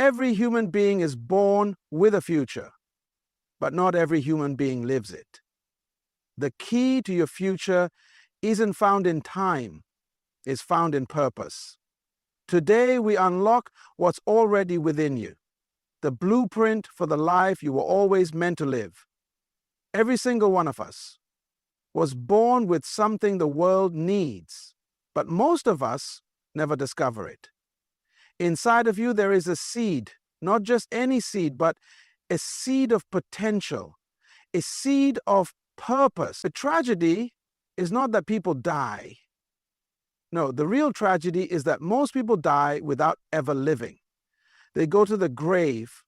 Every human being is born with a future, but not every human being lives it. The key to your future isn't found in time, it's found in purpose. Today, we unlock what's already within you, the blueprint for the life you were always meant to live. Every single one of us was born with something the world needs, but most of us never discover it. Inside of you, there is a seed, not just any seed, but a seed of potential, a seed of purpose. The tragedy is not that people die. No, the real tragedy is that most people die without ever living. They go to the grave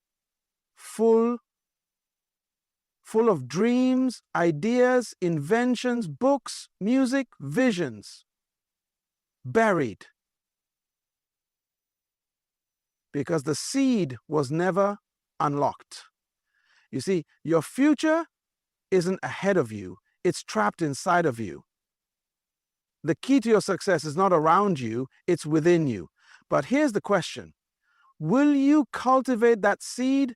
full of dreams, ideas, inventions, books, music, visions, buried. Because the seed was never unlocked. You see, your future isn't ahead of you, it's trapped inside of you. The key to your success is not around you, it's within you. But here's the question. Will you cultivate that seed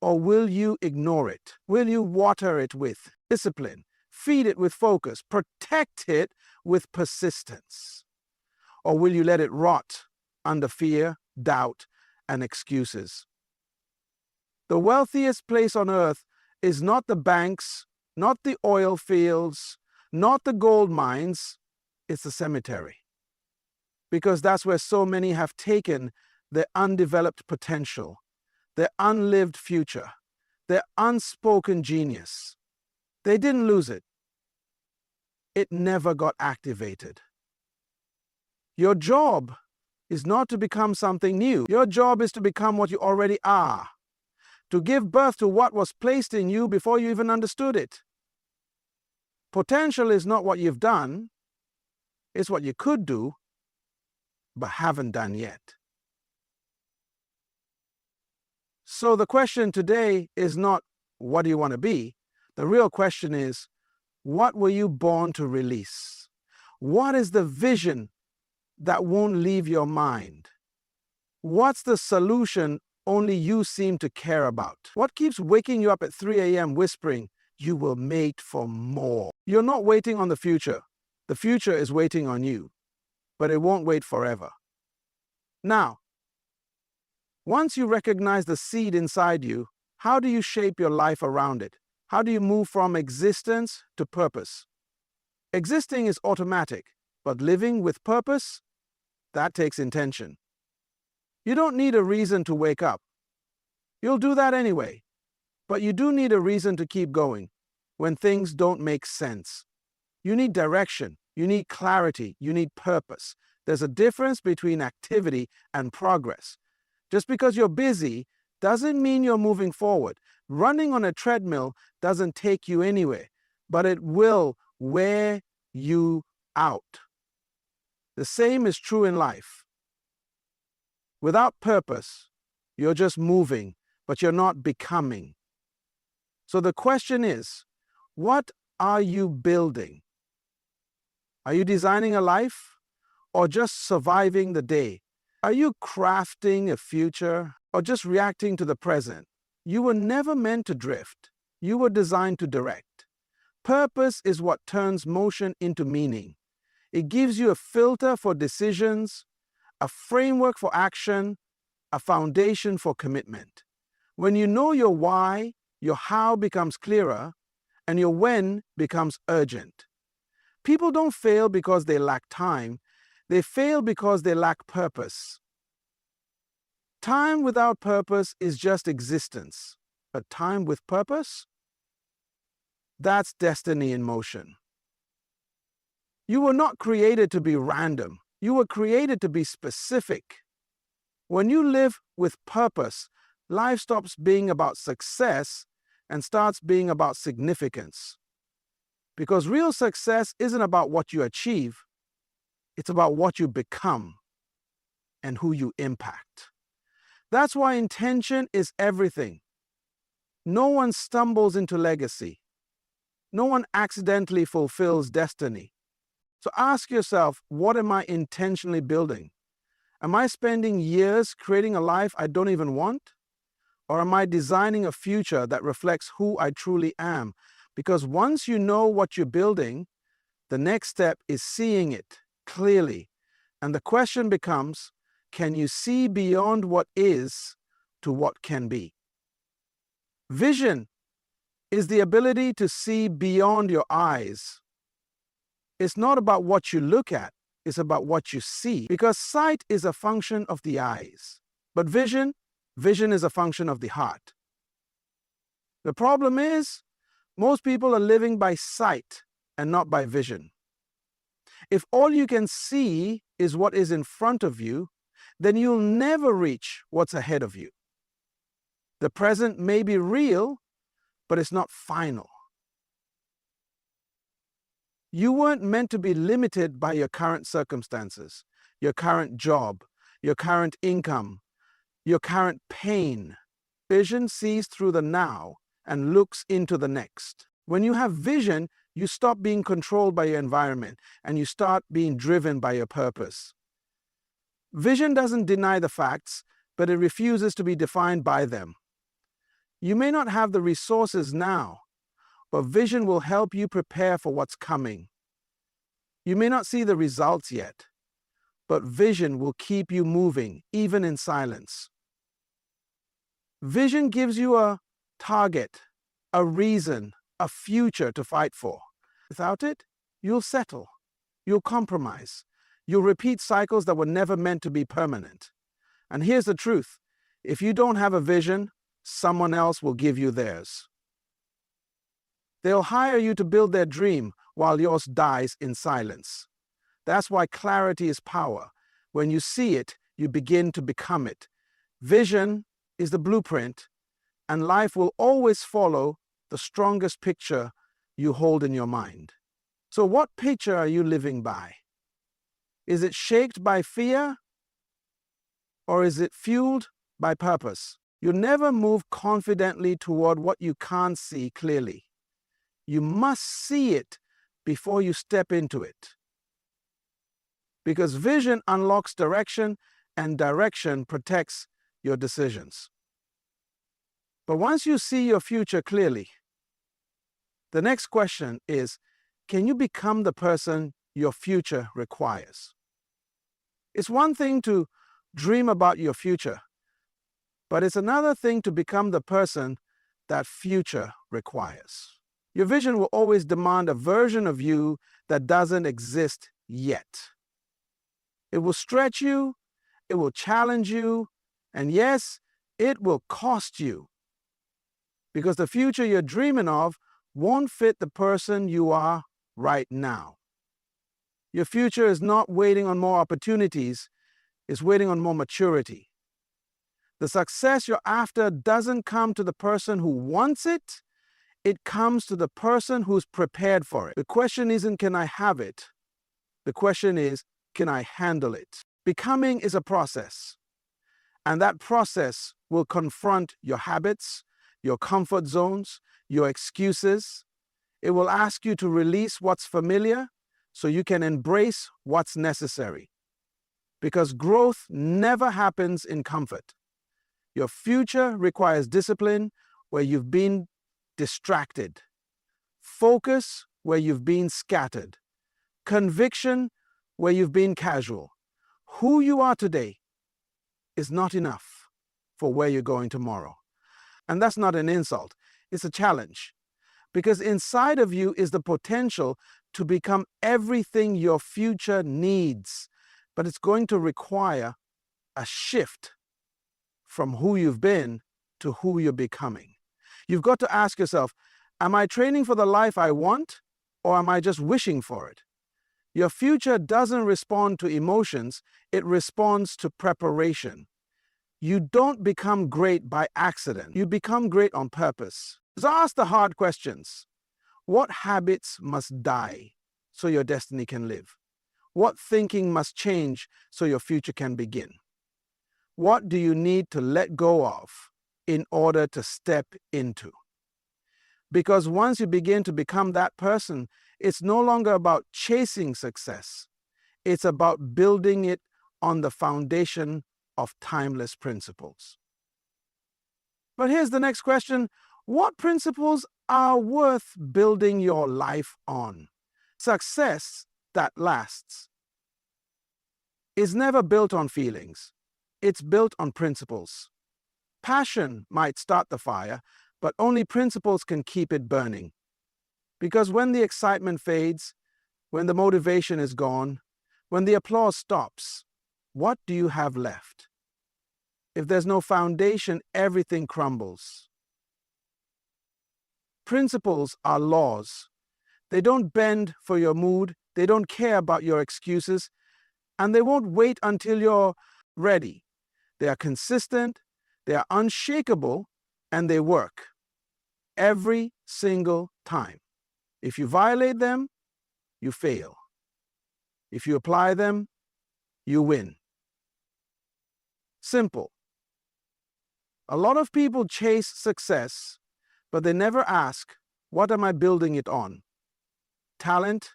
or will you ignore it? Will you water it with discipline, feed it with focus, protect it with persistence? Or will you let it rot under fear, doubt, and excuses? The wealthiest place on earth is not the banks, not the oil fields, not the gold mines, it's the cemetery. Because that's where so many have taken their undeveloped potential, their unlived future, their unspoken genius. They didn't lose it. It never got activated. Your job is not to become something new. Your job is to become what you already are, to give birth to what was placed in you before you even understood it. Potential is not what you've done, it's what you could do, but haven't done yet. So the question today is not, what do you want to be? The real question is, what were you born to release? What is the vision that won't leave your mind? What's the solution only you seem to care about? What keeps waking you up at 3 a.m. whispering, you will mate for more? You're not waiting on the future. The future is waiting on you, but it won't wait forever. Now, once you recognize the seed inside you, how do you shape your life around it? How do you move from existence to purpose? Existing is automatic, but living with purpose, that takes intention. You don't need a reason to wake up. You'll do that anyway. But you do need a reason to keep going when things don't make sense. You need direction, you need clarity, you need purpose. There's a difference between activity and progress. Just because you're busy doesn't mean you're moving forward. Running on a treadmill doesn't take you anywhere, but it will wear you out. The same is true in life. Without purpose, you're just moving, but you're not becoming. So the question is, what are you building? Are you designing a life or just surviving the day? Are you crafting a future or just reacting to the present? You were never meant to drift. You were designed to direct. Purpose is what turns motion into meaning. It gives you a filter for decisions, a framework for action, a foundation for commitment. When you know your why, your how becomes clearer, and your when becomes urgent. People don't fail because they lack time. They fail because they lack purpose. Time without purpose is just existence. But time with purpose? That's destiny in motion. You were not created to be random. You were created to be specific. When you live with purpose, life stops being about success and starts being about significance. Because real success isn't about what you achieve, it's about what you become and who you impact. That's why intention is everything. No one stumbles into legacy. No one accidentally fulfills destiny. So ask yourself, what am I intentionally building? Am I spending years creating a life I don't even want? Or am I designing a future that reflects who I truly am? Because once you know what you're building, the next step is seeing it clearly. And the question becomes, can you see beyond what is to what can be? Vision is the ability to see beyond your eyes. It's not about what you look at, it's about what you see. Because sight is a function of the eyes. But vision is a function of the heart. The problem is, most people are living by sight and not by vision. If all you can see is what is in front of you, then you'll never reach what's ahead of you. The present may be real, but it's not final. You weren't meant to be limited by your current circumstances, your current job, your current income, your current pain. Vision sees through the now and looks into the next. When you have vision, you stop being controlled by your environment and you start being driven by your purpose. Vision doesn't deny the facts, but it refuses to be defined by them. You may not have the resources now, but vision will help you prepare for what's coming. You may not see the results yet, but vision will keep you moving, even in silence. Vision gives you a target, a reason, a future to fight for. Without it, you'll settle, you'll compromise, you'll repeat cycles that were never meant to be permanent. And here's the truth: if you don't have a vision, someone else will give you theirs. They'll hire you to build their dream while yours dies in silence. That's why clarity is power. When you see it, you begin to become it. Vision is the blueprint, and life will always follow the strongest picture you hold in your mind. So what picture are you living by? Is it shaped by fear, or is it fueled by purpose? You never move confidently toward what you can't see clearly. You must see it before you step into it. Because vision unlocks direction, and direction protects your decisions. But once you see your future clearly, the next question is, can you become the person your future requires? It's one thing to dream about your future, but it's another thing to become the person that future requires. Your vision will always demand a version of you that doesn't exist yet. It will stretch you, it will challenge you, and yes, it will cost you. Because the future you're dreaming of won't fit the person you are right now. Your future is not waiting on more opportunities, it's waiting on more maturity. The success you're after doesn't come to the person who wants it, it comes to the person who's prepared for it. The question isn't, can I have it? The question is, can I handle it? Becoming is a process, and that process will confront your habits, your comfort zones, your excuses. It will ask you to release what's familiar so you can embrace what's necessary. Because growth never happens in comfort. Your future requires discipline where you've been distracted, focus where you've been scattered, conviction where you've been casual. Who you are today is not enough for where you're going tomorrow. And that's not an insult, it's a challenge. Because inside of you is the potential to become everything your future needs. But it's going to require a shift from who you've been to who you're becoming. You've got to ask yourself, am I training for the life I want, or am I just wishing for it? Your future doesn't respond to emotions, it responds to preparation. You don't become great by accident. You become great on purpose. So ask the hard questions. What habits must die so your destiny can live? What thinking must change so your future can begin? What do you need to let go of in order to step into? Because once you begin to become that person, it's no longer about chasing success. It's about building it on the foundation of timeless principles. But here's the next question. What principles are worth building your life on? Success that lasts is never built on feelings. It's built on principles. Passion might start the fire, but only principles can keep it burning. Because when the excitement fades, when the motivation is gone, when the applause stops, what do you have left? If there's no foundation, everything crumbles. Principles are laws. They don't bend for your mood, they don't care about your excuses, and they won't wait until you're ready. They are consistent, they are unshakable, and they work every single time. If you violate them, you fail. If you apply them, you win. Simple. A lot of people chase success, but they never ask, what am I building it on? Talent,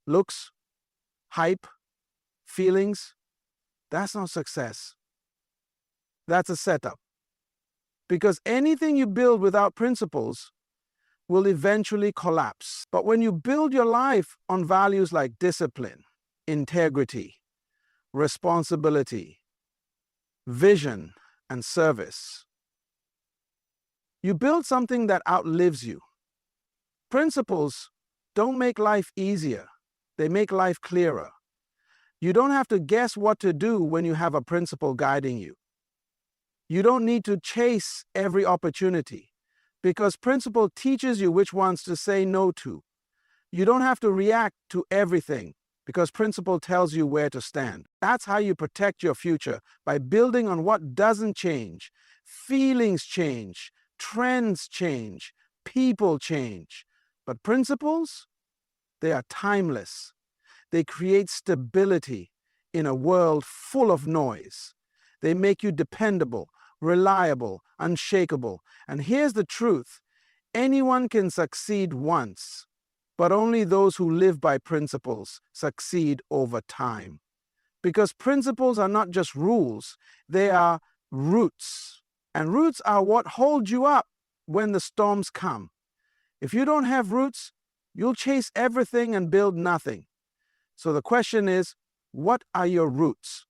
looks, hype, feelings? That's not success. That's a setup. Because anything you build without principles will eventually collapse. But when you build your life on values like discipline, integrity, responsibility, vision, and service, you build something that outlives you. Principles don't make life easier. They make life clearer. You don't have to guess what to do when you have a principle guiding you. You don't need to chase every opportunity because principle teaches you which ones to say no to. You don't have to react to everything because principle tells you where to stand. That's how you protect your future, by building on what doesn't change. Feelings change, trends change, people change. But principles, they are timeless. They create stability in a world full of noise. They make you dependable, reliable, unshakable. And here's the truth. Anyone can succeed once, but only those who live by principles succeed over time. Because principles are not just rules, they are roots. And roots are what hold you up when the storms come. If you don't have roots, you'll chase everything and build nothing. So the question is, what are your roots?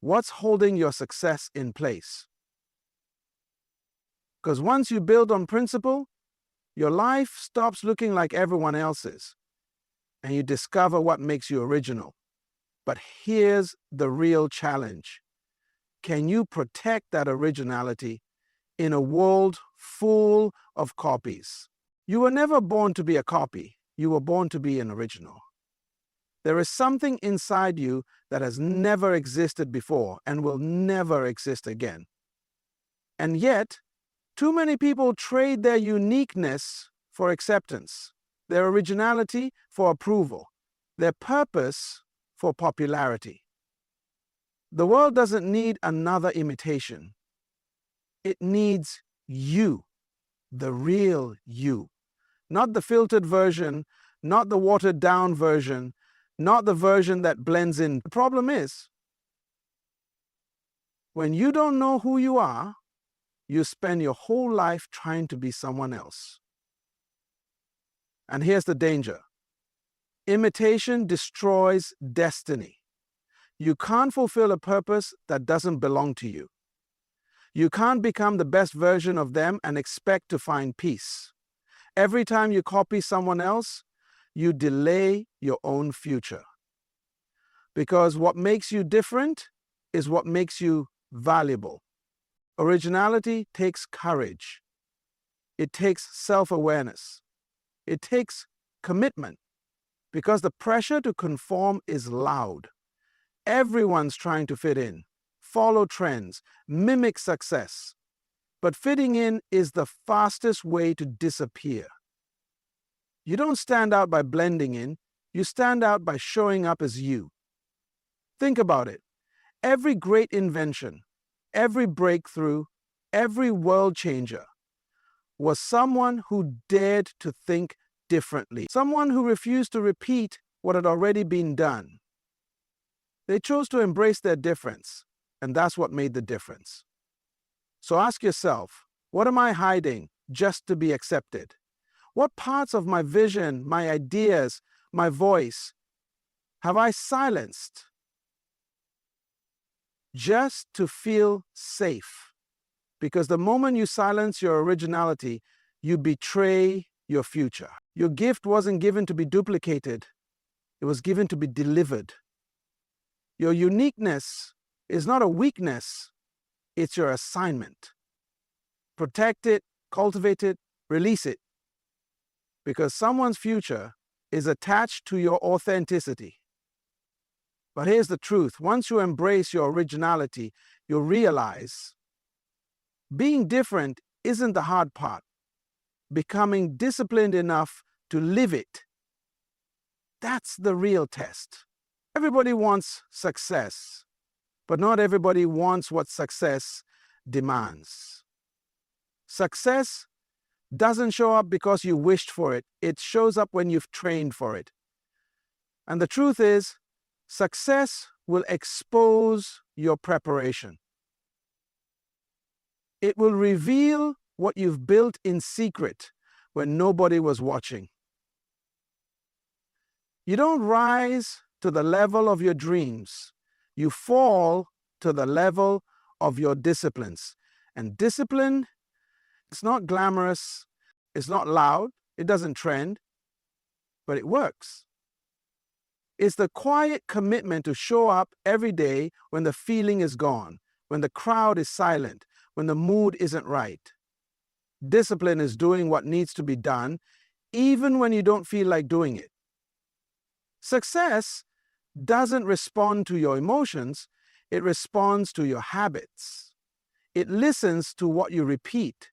What's holding your success in place? Because once you build on principle, your life stops looking like everyone else's, and you discover what makes you original. But here's the real challenge. Can you protect that originality in a world full of copies? You were never born to be a copy. You were born to be an original. There is something inside you that has never existed before and will never exist again. And yet, too many people trade their uniqueness for acceptance, their originality for approval, their purpose for popularity. The world doesn't need another imitation. It needs you, the real you, not the filtered version, not the watered down version, not the version that blends in. The problem is, when you don't know who you are, you spend your whole life trying to be someone else. And here's the danger. Imitation destroys destiny. You can't fulfill a purpose that doesn't belong to you. You can't become the best version of them and expect to find peace. Every time you copy someone else, you delay your own future. Because what makes you different is what makes you valuable. Originality takes courage. It takes self-awareness. It takes commitment. Because the pressure to conform is loud. Everyone's trying to fit in, follow trends, mimic success. But fitting in is the fastest way to disappear. You don't stand out by blending in, you stand out by showing up as you. Think about it. Every great invention, every breakthrough, every world changer was someone who dared to think differently, someone who refused to repeat what had already been done. They chose to embrace their difference, and that's what made the difference. So ask yourself, what am I hiding just to be accepted? What parts of my vision, my ideas, my voice have I silenced just to feel safe? Because the moment you silence your originality, you betray your future. Your gift wasn't given to be duplicated. It was given to be delivered. Your uniqueness is not a weakness. It's your assignment. Protect it, cultivate it, release it. Because someone's future is attached to your authenticity. But here's the truth. Once you embrace your originality, you'll realize being different isn't the hard part. Becoming disciplined enough to live it, that's the real test. Everybody wants success, but not everybody wants what success demands. Success doesn't show up because you wished for it. It shows up when you've trained for it. And the truth is, success will expose your preparation. It will reveal what you've built in secret when nobody was watching. You don't rise to the level of your dreams. You fall to the level of your disciplines. And discipline, it's not glamorous, it's not loud, it doesn't trend, but it works. It's the quiet commitment to show up every day when the feeling is gone, when the crowd is silent, when the mood isn't right. Discipline is doing what needs to be done, even when you don't feel like doing it. Success doesn't respond to your emotions, it responds to your habits. It listens to what you repeat.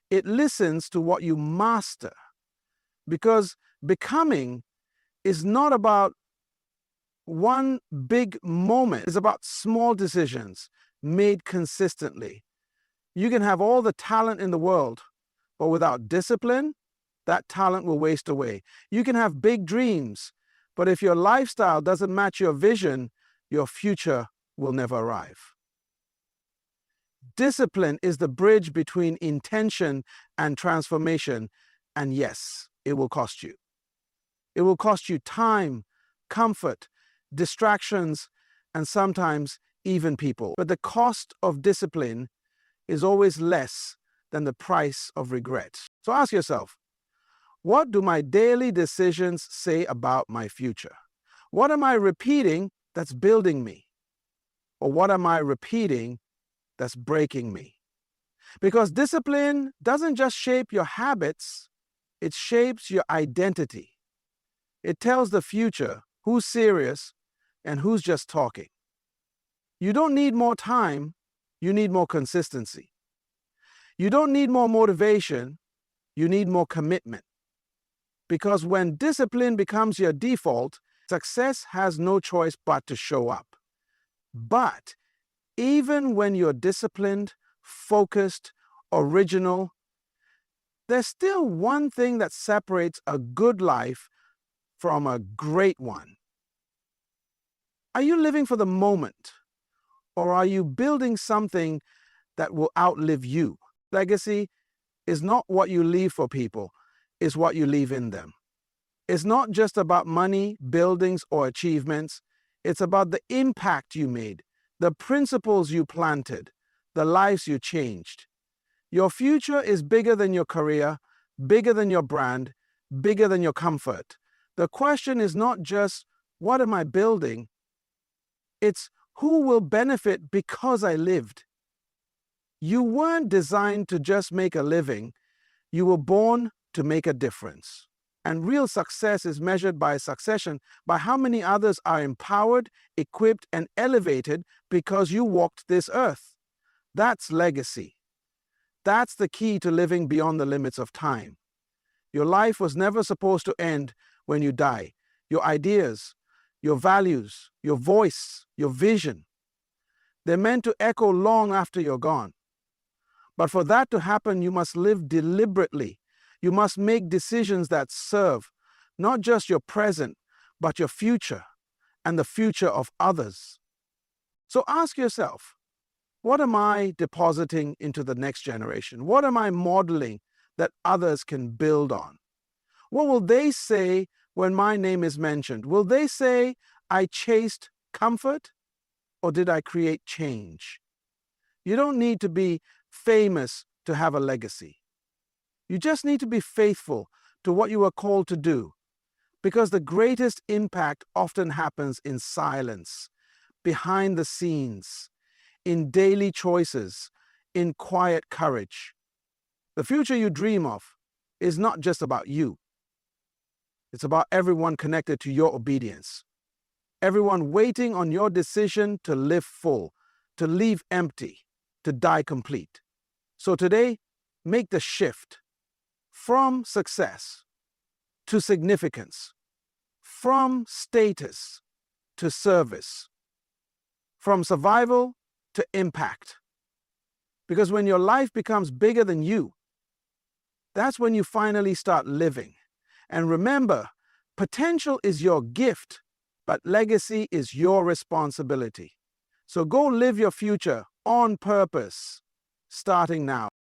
It listens to what you master. Because becoming is not about one big moment. It's about small decisions made consistently. You can have all the talent in the world, but without discipline, that talent will waste away. You can have big dreams, but if your lifestyle doesn't match your vision, your future will never arrive. Discipline is the bridge between intention and transformation, and yes, it will cost you. It will cost you time, comfort, distractions, and sometimes even people. But the cost of discipline is always less than the price of regret. So ask yourself, what do my daily decisions say about my future? What am I repeating that's building me? Or what am I repeating that's breaking me? Because discipline doesn't just shape your habits, it shapes your identity. It tells the future who's serious and who's just talking. You don't need more time, you need more consistency. You don't need more motivation, you need more commitment. Because when discipline becomes your default, success has no choice but to show up. But even when you're disciplined, focused, original, there's still one thing that separates a good life from a great one. Are you living for the moment, or are you building something that will outlive you? Legacy is not what you leave for people, it's what you leave in them. It's not just about money, buildings, or achievements. It's about the impact you made, the principles you planted, the lives you changed. Your future is bigger than your career, bigger than your brand, bigger than your comfort. The question is not just, what am I building? It's, who will benefit because I lived? You weren't designed to just make a living. You were born to make a difference. And real success is measured by succession, by how many others are empowered, equipped, and elevated because you walked this earth. That's legacy. That's the key to living beyond the limits of time. Your life was never supposed to end when you die. Your ideas, your values, your voice, your vision, they're meant to echo long after you're gone. But for that to happen, you must live deliberately. You must make decisions that serve not just your present, but your future and the future of others. So ask yourself, what am I depositing into the next generation? What am I modeling that others can build on? What will they say when my name is mentioned? Will they say I chased comfort or did I create change? You don't need to be famous to have a legacy. You just need to be faithful to what you are called to do, because the greatest impact often happens in silence, behind the scenes, in daily choices, in quiet courage. The future you dream of is not just about you. It's about everyone connected to your obedience. Everyone waiting on your decision to live full, to leave empty, to die complete. So today, make the shift from success to significance, from status to service, from survival to impact. Because when your life becomes bigger than you, that's when you finally start living. And remember, potential is your gift, but legacy is your responsibility. So go live your future on purpose, starting now.